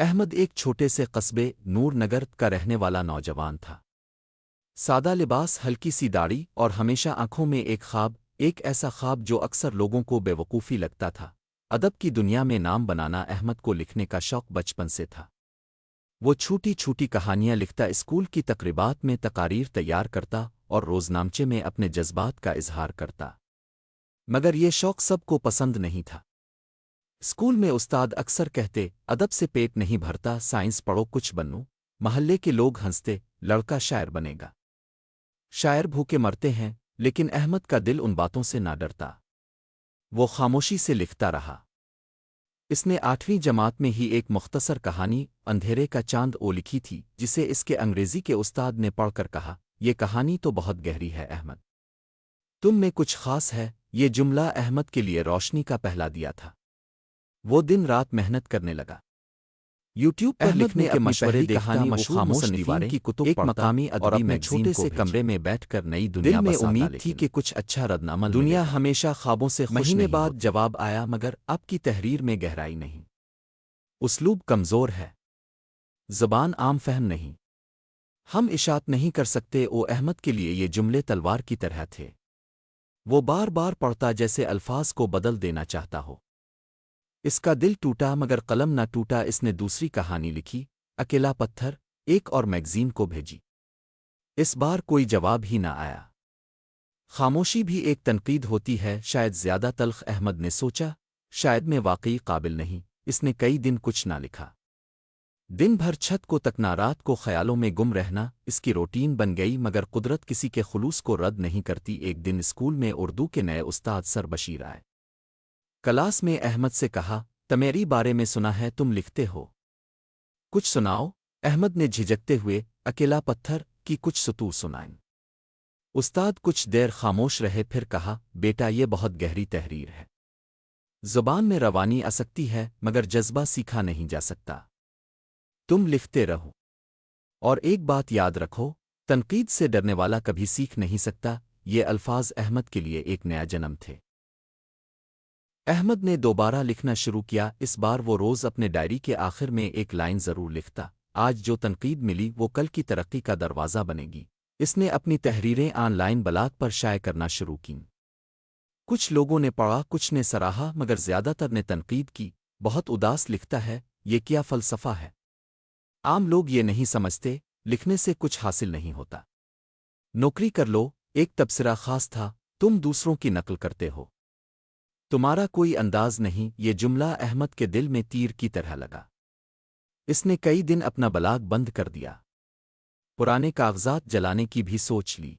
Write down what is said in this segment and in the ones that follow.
احمد ایک چھوٹے سے قصبے نور نگر کا رہنے والا نوجوان تھا۔ سادہ لباس، ہلکی سی داڑھی اور ہمیشہ آنکھوں میں ایک ایسا خواب جو اکثر لوگوں کو بے وقوفی لگتا تھا۔ ادب کی دنیا میں نام بنانا احمد کو لکھنے کا شوق بچپن سے تھا۔ وہ چھوٹی چھوٹی کہانیاں لکھتا، اسکول کی تقریبات میں تقاریر تیار کرتا اور روزنامچے میں اپنے جذبات کا اظہار کرتا۔ مگر یہ شوق سب کو پسند نہیں تھا۔ اسکول میں استاد اکثر کہتے، ادب سے پیٹ نہیں بھرتا، سائنس پڑھو کچھ بنو۔ محلے کے لوگ ہنستے، لڑکا شاعر بنے گا۔ شاعر بھوکے مرتے ہیں، لیکن احمد کا دل ان باتوں سے نہ ڈرتا۔ وہ خاموشی سے لکھتا رہا۔ اس نے 8ویں جماعت میں ہی ایک مختصر کہانی اندھیرے کا چاند لکھی تھی، جسے اس کے انگریزی کے استاد نے پڑھ کر کہا، یہ کہانی تو بہت گہری ہے احمد، تم میں کچھ خاص ہے۔ یہ جملہ احمد کے لیے روشنی کا پہلا دیا تھا۔ وہ دن رات محنت کرنے لگا۔ یوٹیوب پر لکھنے کے مشورے دیکھتا، مشہور مصنفین کی کتب ایک مقامی ادبی میں چھوٹے سے کمرے میں بیٹھ کر نئی دنیا میں امید تھی کہ کچھ اچھا ردعمل دنیا ہمیشہ خوابوں سے مہینے بعد جواب آیا، مگر اب کی تحریر میں گہرائی نہیں، اسلوب کمزور ہے، زبان عام فہم نہیں، ہم اشاعت نہیں کر سکتے۔ احمد کے لیے یہ جملے تلوار کی طرح تھے۔ وہ بار بار پڑھتا جیسے الفاظ کو بدل دینا چاہتا ہو۔ اس کا دل ٹوٹا مگر قلم نہ ٹوٹا۔ اس نے دوسری کہانی لکھی، اکیلا پتھر، ایک اور میگزین کو بھیجی۔ اس بار کوئی جواب ہی نہ آیا۔ خاموشی بھی ایک تنقید ہوتی ہے، شاید زیادہ تلخ۔ احمد نے سوچا، شاید میں واقعی قابل نہیں۔ اس نے کئی دن کچھ نہ لکھا۔ دن بھر چھت کو تکنا، رات کو خیالوں میں گم رہنا اس کی روٹین بن گئی۔ مگر قدرت کسی کے خلوص کو رد نہیں کرتی۔ ایک دن اسکول میں اردو کے نئے استاد سر بشیر آئے۔ کلاس میں احمد سے کہا، تمیری بارے میں سنا ہے تم لکھتے ہو، کچھ سناؤ۔ احمد نے جھجکتے ہوئے اکیلا پتھر کی کچھ سطور سنائیں۔ استاد کچھ دیر خاموش رہے، پھر کہا، بیٹا یہ بہت گہری تحریر ہے، زبان میں روانی آ سکتی ہے مگر جذبہ سیکھا نہیں جا سکتا۔ تم لکھتے رہو، اور ایک بات یاد رکھو، تنقید سے ڈرنے والا کبھی سیکھ نہیں سکتا۔ یہ الفاظ احمد کے لیے ایک نیا جنم تھے۔ احمد نے دوبارہ لکھنا شروع کیا۔ اس بار وہ روز اپنے ڈائری کے آخر میں ایک لائن ضرور لکھتا، آج جو تنقید ملی وہ کل کی ترقی کا دروازہ بنے گی۔ اس نے اپنی تحریریں آن لائن بلاگ پر شائع کرنا شروع کیں۔ کچھ لوگوں نے پڑھا، کچھ نے سراہا، مگر زیادہ تر نے تنقید کی، بہت اداس لکھتا ہے، یہ کیا فلسفہ ہے۔ عام لوگ یہ نہیں سمجھتے، لکھنے سے کچھ حاصل نہیں ہوتا، نوکری کر لو۔ ایک تبصرہ خاص تھا، تم دوسروں کی نقل کرتے ہو، تمہارا کوئی انداز نہیں۔ یہ جملہ احمد کے دل میں تیر کی طرح لگا۔ اس نے کئی دن اپنا بلاگ بند کر دیا، پرانے کاغذات جلانے کی بھی سوچ لی،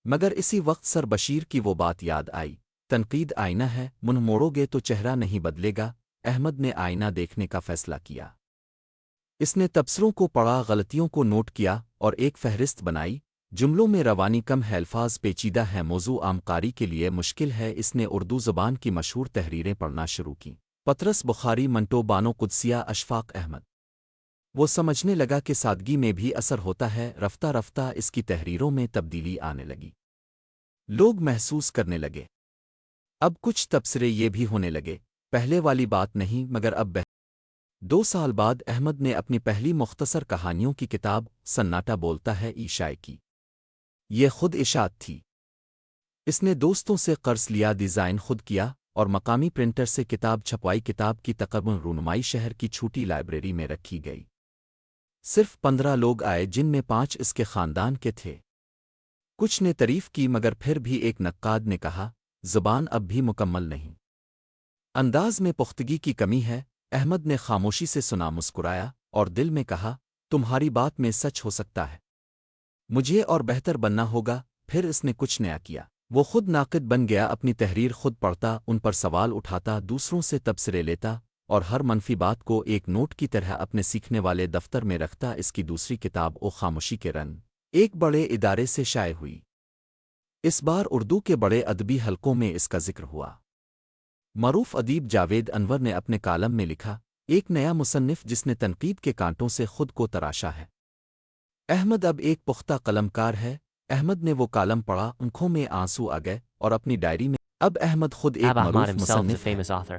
مگر اسی وقت سر بشیر کی وہ بات یاد آئی، تنقید آئینہ ہے، منہ موڑو گے تو چہرہ نہیں بدلے گا۔ احمد نے آئینہ دیکھنے کا فیصلہ کیا۔ اس نے تبصروں کو پڑھا، غلطیوں کو نوٹ کیا اور ایک فہرست بنائی۔ جملوں میں روانی کم ہے، الفاظ پیچیدہ ہیں، موضوع عام قاری کے لیے مشکل ہے۔ اس نے اردو زبان کی مشہور تحریریں پڑھنا شروع کیں، پطرس بخاری، منٹو بانو قدسیہ، اشفاق احمد۔ وہ سمجھنے لگا کہ سادگی میں بھی اثر ہوتا ہے۔ رفتہ رفتہ اس کی تحریروں میں تبدیلی آنے لگی، لوگ محسوس کرنے لگے، اب کچھ تبصرے یہ بھی ہونے لگے، پہلے والی بات نہیں مگر اب 2 سال بعد احمد نے اپنی پہلی مختصر کہانیوں کی کتاب سناٹا بولتا ہے شائع کی۔ یہ خود اشاعت تھی۔ اس نے دوستوں سے قرض لیا، ڈیزائن خود کیا اور مقامی پرنٹر سے کتاب چھپوائی۔ کتاب کی تقریباً رونمائی شہر کی چھوٹی لائبریری میں رکھی گئی۔ صرف 15 لوگ آئے، جن میں 5 اس کے خاندان کے تھے۔ کچھ نے تعریف کی مگر پھر بھی ایک نقاد نے کہا، زبان اب بھی مکمل نہیں، انداز میں پختگی کی کمی ہے۔ احمد نے خاموشی سے سنا، مسکرایا اور دل میں کہا، تمہاری بات میں سچ ہو سکتا ہے، مجھے اور بہتر بننا ہوگا۔ پھر اس نے کچھ نیا کیا، وہ خود ناقد بن گیا، اپنی تحریر خود پڑھتا، ان پر سوال اٹھاتا، دوسروں سے تبصرے لیتا اور ہر منفی بات کو ایک نوٹ کی طرح اپنے سیکھنے والے دفتر میں رکھتا۔ اس کی دوسری کتاب خاموشی کے رنگ ایک بڑے ادارے سے شائع ہوئی۔ اس بار اردو کے بڑے ادبی حلقوں میں اس کا ذکر ہوا۔ معروف ادیب جاوید انور نے اپنے کالم میں لکھا، ایک نیا مصنف جس نے تنقید کے کانٹوں سے خود کو تراشا ہے۔ احمد اب ایک پختہ قلم کار ہے۔ احمد نے وہ کالم پڑھا، آنکھوں میں آنسو آ گئے اور اپنی ڈائری میں اب احمد خود ایک Ahmad معروف himself is a مصنف ہے۔ famous author.